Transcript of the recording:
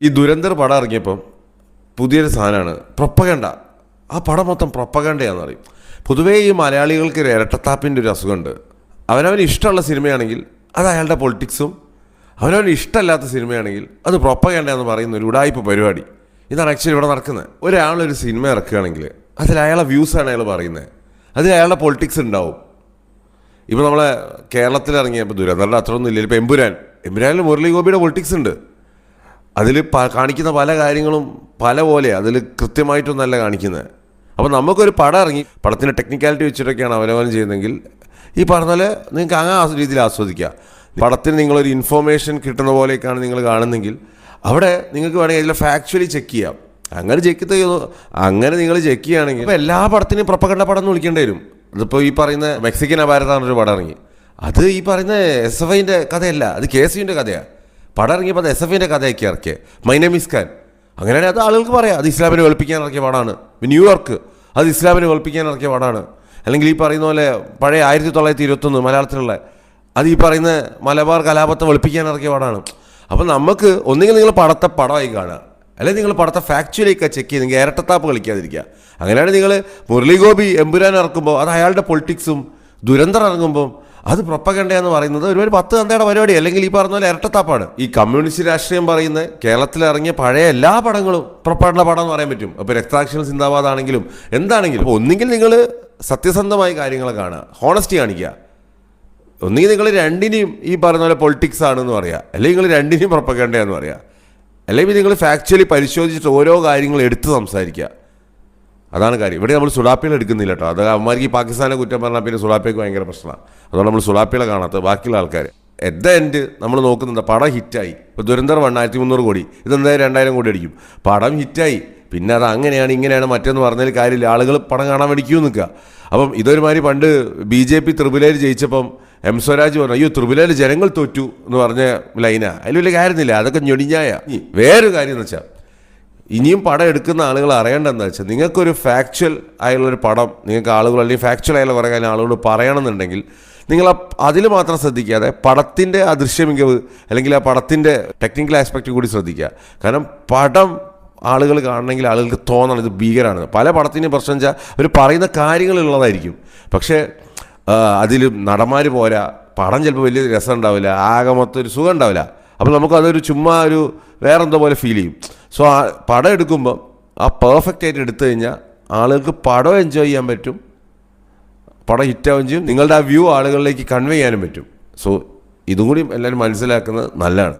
ഈ ദുരന്തർ പടം ഇറങ്ങിയപ്പം പുതിയൊരു സാധനമാണ് പ്രൊപ്പഗണ്ട. ആ പടം മൊത്തം പ്രൊപ്പഗണ്ടയാണെന്ന് പറയും. പൊതുവേ ഈ മലയാളികൾക്ക് ഒരു ഇരട്ടത്താപ്പിൻ്റെ ഒരു അസുഖമുണ്ട്. അവനവന് ഇഷ്ടമുള്ള സിനിമയാണെങ്കിൽ അത് അയാളുടെ പൊളിറ്റിക്സും, അവനവന് ഇഷ്ടമല്ലാത്ത സിനിമയാണെങ്കിൽ അത് പ്രൊപ്പഗണ്ട എന്ന് പറയുന്ന ഒരു ഉടായ്പ പരിപാടി. ഇതാണ് ആക്ച്വലി ഇവിടെ നടക്കുന്നത്. ഒരാളൊരു സിനിമ ഇറക്കുകയാണെങ്കിൽ അതിൽ അയാളെ വ്യൂസാണ് അയാൾ പറയുന്നത്, അതിൽ അയാളുടെ പൊളിറ്റിക്സ് ഉണ്ടാവും. ഇപ്പോൾ നമ്മളെ കേരളത്തിൽ ഇറങ്ങിയപ്പോൾ ദുരന്തരുടെ അത്രയൊന്നും ഇല്ല. ഇപ്പോൾ എമ്പുരാനിൽ മുരളി ഗോപിയുടെ പൊളിറ്റിക്സ് ഉണ്ട്. അതിൽ കാണിക്കുന്ന പല കാര്യങ്ങളും പല പോലെ അതിൽ കൃത്യമായിട്ടൊന്നല്ല കാണിക്കുന്നത്. അപ്പോൾ നമുക്കൊരു പടം ഇറങ്ങി പടത്തിൻ്റെ ടെക്നിക്കാലിറ്റി വെച്ചിട്ടൊക്കെയാണ് അവലോകനം ചെയ്യുന്നതെങ്കിൽ ഈ പറഞ്ഞ പോലെ നിങ്ങൾക്ക് അങ്ങനെ ആ രീതിയിൽ ആസ്വദിക്കുക. പടത്തിന് നിങ്ങളൊരു ഇൻഫോർമേഷൻ കിട്ടുന്ന പോലെയൊക്കെയാണ് നിങ്ങൾ കാണുന്നെങ്കിൽ അവിടെ നിങ്ങൾക്ക് വേണമെങ്കിൽ അതിൽ ഫാക്ച്വലി ചെക്ക് ചെയ്യാം. അങ്ങനെ നിങ്ങൾ ചെക്ക് ചെയ്യുകയാണെങ്കിൽ ഇപ്പോൾ എല്ലാ പടത്തിനും പ്രൊപ്പഗണ്ട പടം എന്ന് വിളിക്കേണ്ടി വരും. അതിപ്പോൾ ഈ പറയുന്ന മെക്സിക്കൻ അപാരതാണെന്നൊരു പടം ഇറങ്ങി, അത് ഈ പറയുന്ന SFIൻ്റെ കഥയല്ല, അത് KSUവിൻ്റെ കഥയാണ്. പടം ഇറങ്ങിയപ്പോൾ അത് SFIൻ്റെ കഥയൊക്കെ ഇറക്കിയത്. My name is Khan. അങ്ങനെയാണെങ്കിൽ അത് ആളുകൾക്ക് പറയാം അത് ഇസ്ലാമിനെ വെളുപ്പിക്കാൻ ഇറക്കിയ പടമാണ്. ന്യൂയോർക്ക് അത് ഇസ്ലാമിനെ വെളുപ്പിക്കാൻ ഇറക്കിയ പടമാണ്. അല്ലെങ്കിൽ ഈ പറയുന്ന പോലെ പഴയ 1921 മലയാളത്തിലുള്ള അത് ഈ പറയുന്ന മലബാർ കലാപത്തെ വെളുപ്പിക്കാൻ ഇറക്കിയ പടമാണ്. അപ്പം നമുക്ക് ഒന്നുകിൽ നിങ്ങൾ പടത്തെ പടമായി കാണുക, അല്ലെങ്കിൽ നിങ്ങൾ പടത്തെ ഫാക്ച്വലിയൊക്കെ ചെക്ക് ചെയ്ത് നിങ്ങൾ ഇരട്ടത്താപ്പ് കളിക്കാതിരിക്കുക. അങ്ങനെയാണ് നിങ്ങൾ മുരളി ഗോപി എമ്പുരാൻ ഇറക്കുമ്പോൾ അത് അയാളുടെ പൊളിറ്റിക്സും, ദുരന്തർ ഇറങ്ങുമ്പോൾ അത് പ്രൊപ്പഗണ്ടയെന്ന് പറയുന്നത് ഒരു 10 തന്തയുടെ പരിപാടി, അല്ലെങ്കിൽ ഈ പറഞ്ഞ പോലെ ഇരട്ടത്താപ്പാണ്. ഈ കമ്മ്യൂണിസ്റ്റ് രാഷ്ട്രീയം പറയുന്ന കേരളത്തിൽ ഇറങ്ങിയ പഴയ എല്ലാ പടങ്ങളും പ്രൊപ്പഗണ്ട പടം എന്ന് പറയാൻ പറ്റും. അപ്പോൾ രക്താക്ഷര സിന്ദാബാദ് ആണെങ്കിലും എന്താണെങ്കിലും ഒന്നുകിൽ നിങ്ങൾ സത്യസന്ധമായ കാര്യങ്ങൾ കാണുക, ഹോണസ്റ്റി കാണിക്കുക. ഒന്നുകിൽ നിങ്ങൾ രണ്ടിനെയും ഈ പറഞ്ഞ പോലെ പൊളിറ്റിക്സ് ആണെന്ന് പറയുക, അല്ലെങ്കിൽ നിങ്ങൾ രണ്ടിനെയും പ്രൊപ്പഗണ്ടയെന്ന് പറയുക, അല്ലെങ്കിൽ നിങ്ങൾ ഫാക്ച്വലി പരിശോധിച്ചിട്ട് ഓരോ കാര്യങ്ങൾ എടുത്ത് സംസാരിക്കുക. അതാണ് കാര്യം. ഇവിടെ നമ്മൾ സുഡാപ്പികൾ എടുക്കുന്നില്ല കേട്ടോ. അത് അവന്മാർക്ക് ഈ പാകിസ്ഥാനെ കുറ്റം പറഞ്ഞാൽ പിന്നെ സുഡാപ്പിക്ക് ഭയങ്കര പ്രശ്നമാണ്. അതുകൊണ്ട് നമ്മൾ സുഡാപ്പികളെ കാണാത്തത് ബാക്കിയുള്ള ആൾക്കാർ. എറ്റ് ദ എൻഡ് നമ്മൾ നോക്കുന്നുണ്ട് പടം ഹിറ്റായി. ഇപ്പോൾ ദുരന്തർ 1300 കോടി, ഇതെന്തായാലും 2000 കോടി അടിക്കും. പടം ഹിറ്റായി, പിന്നെ അത് അങ്ങനെയാണ് ഇങ്ങനെയാണ് മറ്റൊന്ന് പറഞ്ഞാൽ കാര്യമില്ല. ആളുകൾ പടം കാണാൻ വേണ്ടി ക്യൂ നിൽക്കുക. അപ്പം ഇതൊരുമാതിരി പണ്ട് BJP ത്രിപുരയിൽ ജയിച്ചപ്പം സ്വരാജ് പറഞ്ഞു അയ്യോ ത്രിപുരയിൽ ജനങ്ങൾ തോറ്റു എന്ന് പറഞ്ഞ ലൈനാ. അതിൽ വലിയ കാര്യമൊന്നുമില്ല, അതൊക്കെ ഞൊടിഞ്ഞായ. വേറൊരു കാര്യം എന്ന് വെച്ചാൽ ഇനിയും പടം എടുക്കുന്ന ആളുകൾ അറിയേണ്ടതെന്ന് വെച്ചാൽ നിങ്ങൾക്കൊരു ഫാക്ച്വൽ ആയുള്ളൊരു പടം നിങ്ങൾക്ക് ആളുകൾ അല്ലെങ്കിൽ ഫാക്ച്വൽ ആയുള്ള കുറേ കാര്യം ആളുകളോട് പറയണമെന്നുണ്ടെങ്കിൽ നിങ്ങൾ അതിൽ മാത്രം ശ്രദ്ധിക്കാതെ പടത്തിൻ്റെ ആ ദൃശ്യമികവ് അല്ലെങ്കിൽ ആ പടത്തിൻ്റെ ടെക്നിക്കൽ ആസ്പെക്റ്റ് കൂടി ശ്രദ്ധിക്കുക. കാരണം പടം ആളുകൾ കാണണമെങ്കിൽ ആളുകൾക്ക് തോന്നണം ഇത് ഭീകരമാണ്. പല പടത്തിൻ്റെയും പ്രശ്നം വെച്ചാൽ അവർ പറയുന്ന കാര്യങ്ങളുള്ളതായിരിക്കും, പക്ഷേ അതിൽ നടന്മാർ പോരാ, പടം ചിലപ്പോൾ വലിയ രസം ഉണ്ടാവില്ല, ആകെ മൊത്തം ഒരു സുഖം ഉണ്ടാവില്ല. അപ്പോൾ നമുക്കതൊരു ചുമ്മാ ഒരു വേറെന്തോ പോലെ ഫീൽ ചെയ്യും. സോ ആ പടം എടുക്കുമ്പം ആ പെർഫെക്റ്റ് ആയിട്ട് എടുത്തു കഴിഞ്ഞാൽ ആളുകൾക്ക് പടം എൻജോയ് ചെയ്യാൻ പറ്റും, പടം ഹിറ്റാവുകയും ചെയ്യും, നിങ്ങളുടെ ആ വ്യൂ ആളുകളിലേക്ക് കൺവേ ചെയ്യാനും പറ്റും. സോ ഇതും കൂടി എല്ലാവരും മനസ്സിലാക്കുന്നത് നല്ലതാണ്.